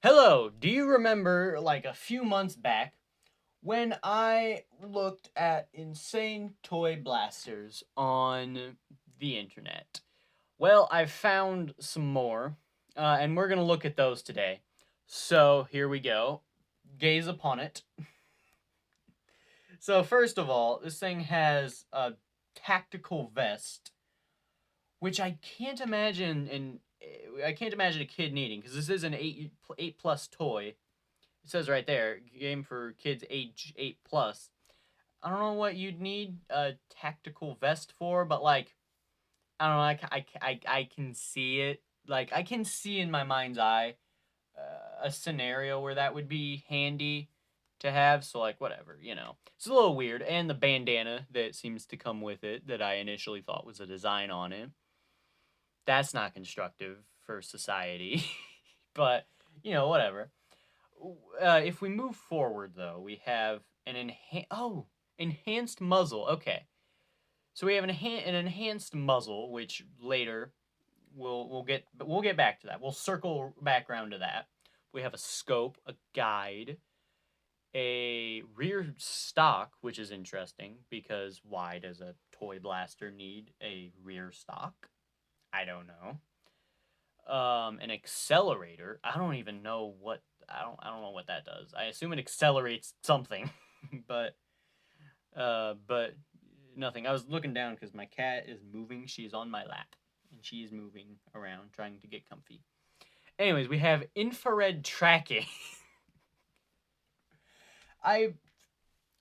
Hello, do you remember like a few months back when I looked at insane toy blasters on the internet? Well, I've found some more, and we're gonna look at those today. So here we go. Gaze upon it. So first of all, this thing has a tactical vest, which I can't imagine a kid needing because this is an eight plus toy. It says right there, game for kids age 8 plus. I don't know what you'd need a tactical vest for, but like, I don't know, I can see it. Like, I can see in my mind's eye a scenario where that would be handy to have, so like, whatever, you know. It's a little weird, and the bandana that seems to come with it that I initially thought was a design on it. That's not constructive for society, but, you know, whatever. If we move forward, though, we have enhanced muzzle. Okay, so we have an enhanced muzzle, which later we'll get back to that. We'll circle back around to that. We have a scope, a guide, a rear stock, which is interesting because why does a toy blaster need a rear stock? I don't know. An accelerator. I don't know what that does. I assume it accelerates something, but but nothing. I was looking down because my cat is moving. She's on my lap, and she's moving around trying to get comfy. Anyways, we have infrared tracking. I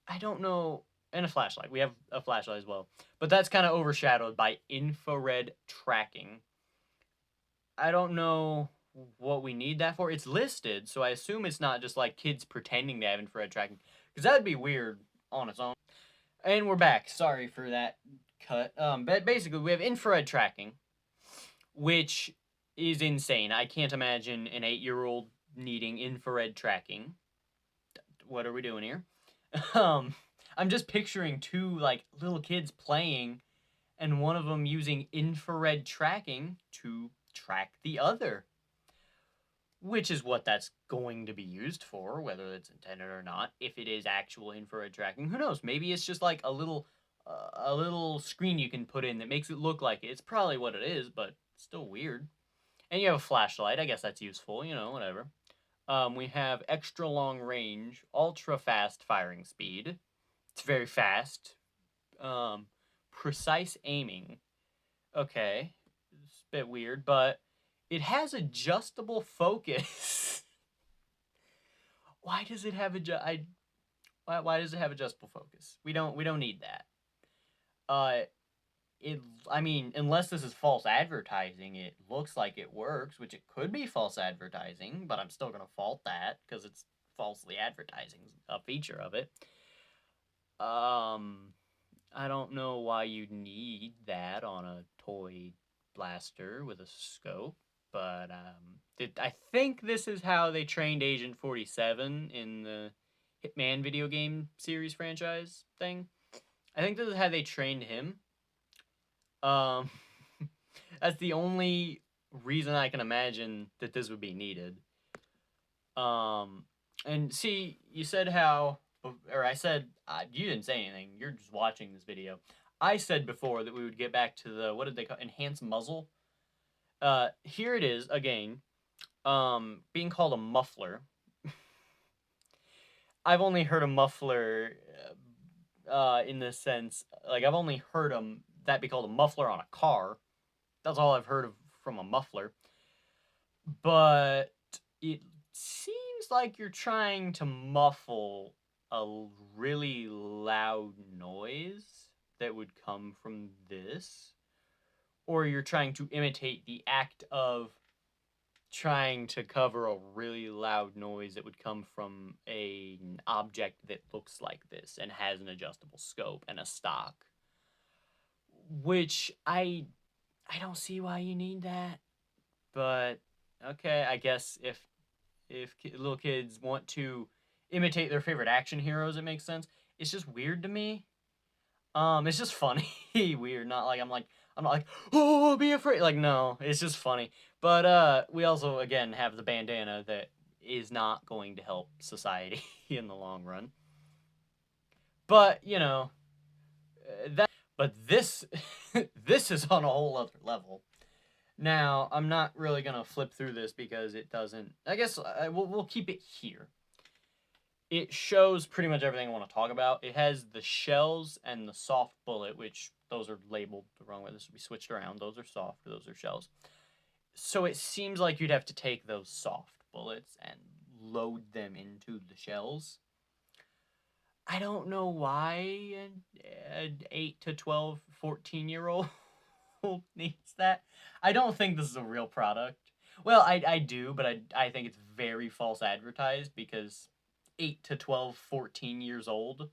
I don't know, and a flashlight. We have a flashlight as well, but that's kind of overshadowed by infrared tracking. I don't know what we need that for. It's listed, so I assume it's not just like kids pretending to have infrared tracking, because that would be weird on its own. And we're back. Sorry for that cut. But basically, we have infrared tracking, which is insane. I can't imagine an 8-year-old needing infrared tracking. What are we doing here? Um, I'm just picturing two like little kids playing, and one of them using infrared tracking to track the other, which is what that's going to be used for, whether it's intended or not. If it is actual infrared tracking, who knows? Maybe it's just like a little screen you can put in that makes it look like it. It's probably what it is, but still weird. And you have a flashlight. I guess that's useful. You know, whatever. We have extra long range, ultra fast firing speed. It's very fast. Um, Precise aiming. Okay, it's a bit weird, but it has adjustable focus. Why does it have why does it have adjustable focus? We don't need that. Uh, it I mean, unless this is false advertising, it looks like it works, which it could be false advertising, but I'm still gonna fault that because it's falsely advertising a feature of it. Um, I don't know why you'd need that on a toy blaster with a scope, but I think this is how they trained Agent 47 in the Hitman video game series franchise thing. I think this is how they trained him. Um, that's the only reason I can imagine that this would be needed. Um, and see, you said how, or I said, you didn't say anything. You're just watching this video. I said before that we would get back to the, what did they call, enhanced muzzle? Here it is again, being called a muffler. I've only heard a muffler, in the sense, like I've only heard that be called a muffler on a car. That's all I've heard of from a muffler. But it seems like you're trying to muffle a really loud noise that would come from this, or you're trying to imitate the act of trying to cover a really loud noise that would come from an object that looks like this and has an adjustable scope and a stock, which I don't see why you need that. But okay, I guess if little kids want to imitate their favorite action heroes, it makes sense. It's just weird to me. It's just funny, weird. Not like I'm not like, oh, be afraid. Like, no, it's just funny. But we also again have the bandana that is not going to help society in the long run. But, you know, but this this is on a whole other level. Now, I'm not really going to flip through this because it doesn't, I guess we'll keep it here. It shows pretty much everything I want to talk about. It has the shells and the soft bullet, which those are labeled the wrong way. This will be switched around. Those are soft, those are shells. So it seems like you'd have to take those soft bullets and load them into the shells. I don't know why an 8 to 12, 14-year-old needs that. I don't think this is a real product. Well, I do, but I think it's very false advertised because 8 to 12, 14 years old.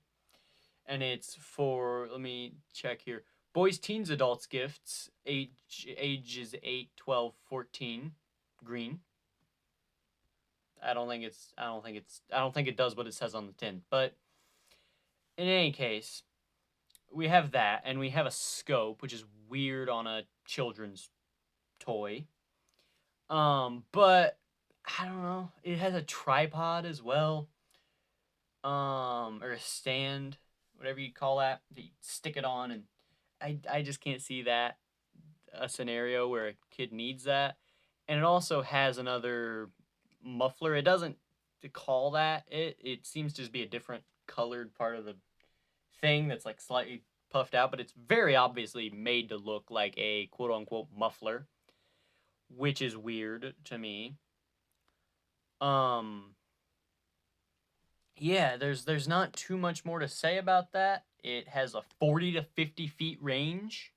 And it's for, let me check here, boys, teens, adults gifts, ages 8, 12, 14, green. I don't think it does what it says on the tin. But in any case, we have that, and we have a scope, which is weird on a children's toy. But I don't know. It has a tripod as well. Or a stand, whatever you call that. You stick it on, and I just can't see that a scenario where a kid needs that. And it also has another muffler. It doesn't call that it. It seems to just be a different colored part of the thing that's like slightly puffed out, but it's very obviously made to look like a quote unquote muffler, which is weird to me. Yeah, there's not too much more to say about that. It has a 40 to 50 feet range.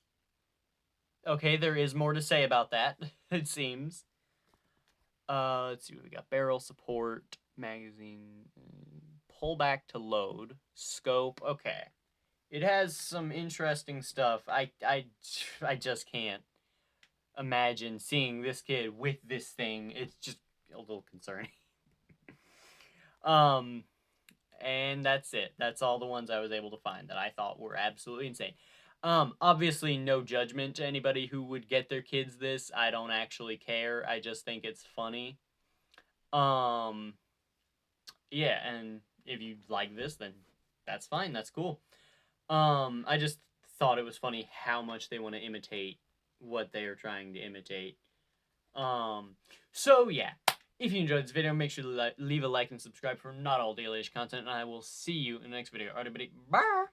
Okay, there is more to say about that, it seems. Let's see what we got. Barrel support, magazine, pull back to load, scope. Okay. It has some interesting stuff. I just can't imagine seeing this kid with this thing. It's just a little concerning. And that's it. That's all the ones I was able to find that I thought were absolutely insane. Obviously no judgment to anybody who would get their kids this. I don't actually care. I just think it's funny. Yeah, and if you like this, then that's fine. That's cool. I just thought it was funny how much they want to imitate what they are trying to imitate. So yeah, if you enjoyed this video, make sure to leave a like and subscribe for not all daily-ish content, and I will see you in the next video. Alright, everybody, bye!